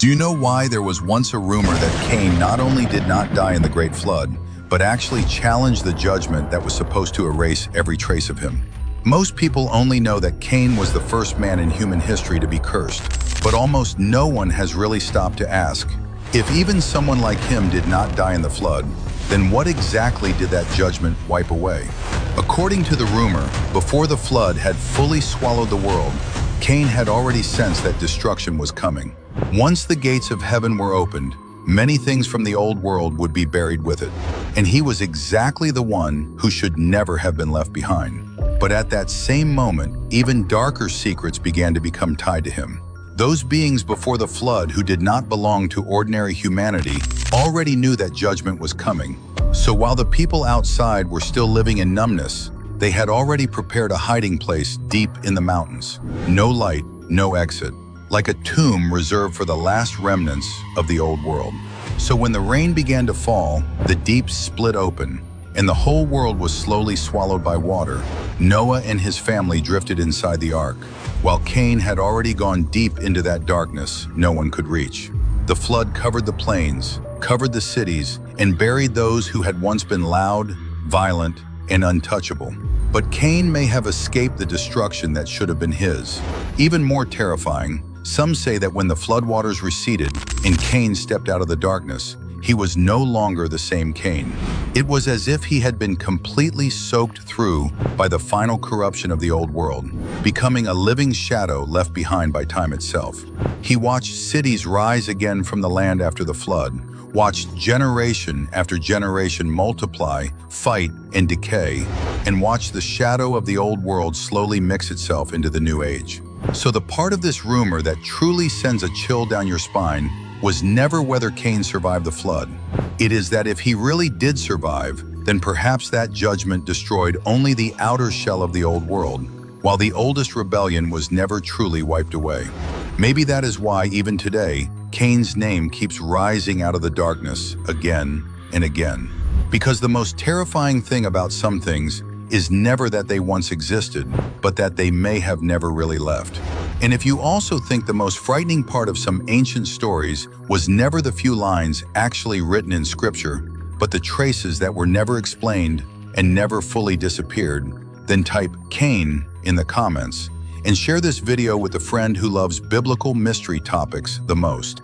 Do you know why there was once a rumor that Cain not only did not die in the Great Flood, but actually challenged the judgment that was supposed to erase every trace of him? Most people only know that Cain was the first man in human history to be cursed, but almost no one has really stopped to ask, if even someone like him did not die in the flood, then what exactly did that judgment wipe away? According to the rumor, before the flood had fully swallowed the world, Cain had already sensed that destruction was coming. Once the gates of heaven were opened, many things from the old world would be buried with it, and he was exactly the one who should never have been left behind. But at that same moment, even darker secrets began to become tied to him. Those beings before the flood who did not belong to ordinary humanity already knew that judgment was coming. So while the people outside were still living in numbness, they had already prepared a hiding place deep in the mountains. No light, no exit, like a tomb reserved for the last remnants of the old world. So when the rain began to fall, the deep split open, and the whole world was slowly swallowed by water. Noah and his family drifted inside the ark, while Cain had already gone deep into that darkness no one could reach. The flood covered the plains, covered the cities, and buried those who had once been loud, violent, and untouchable. But Cain may have escaped the destruction that should have been his. Even more terrifying, some say that when the floodwaters receded and Cain stepped out of the darkness, he was no longer the same Cain. It was as if he had been completely soaked through by the final corruption of the old world, becoming a living shadow left behind by time itself. He watched cities rise again from the land after the flood, watched generation after generation multiply, fight, and decay, and watched the shadow of the old world slowly mix itself into the new age. So the part of this rumor that truly sends a chill down your spine was never whether Cain survived the flood. It is that if he really did survive, then perhaps that judgment destroyed only the outer shell of the old world, while the oldest rebellion was never truly wiped away. Maybe that is why even today, Cain's name keeps rising out of the darkness again and again. Because the most terrifying thing about some things is never that they once existed, but that they may have never really left. And if you also think the most frightening part of some ancient stories was never the few lines actually written in scripture, but the traces that were never explained and never fully disappeared, then type Cain in the comments and share this video with a friend who loves biblical mystery topics the most.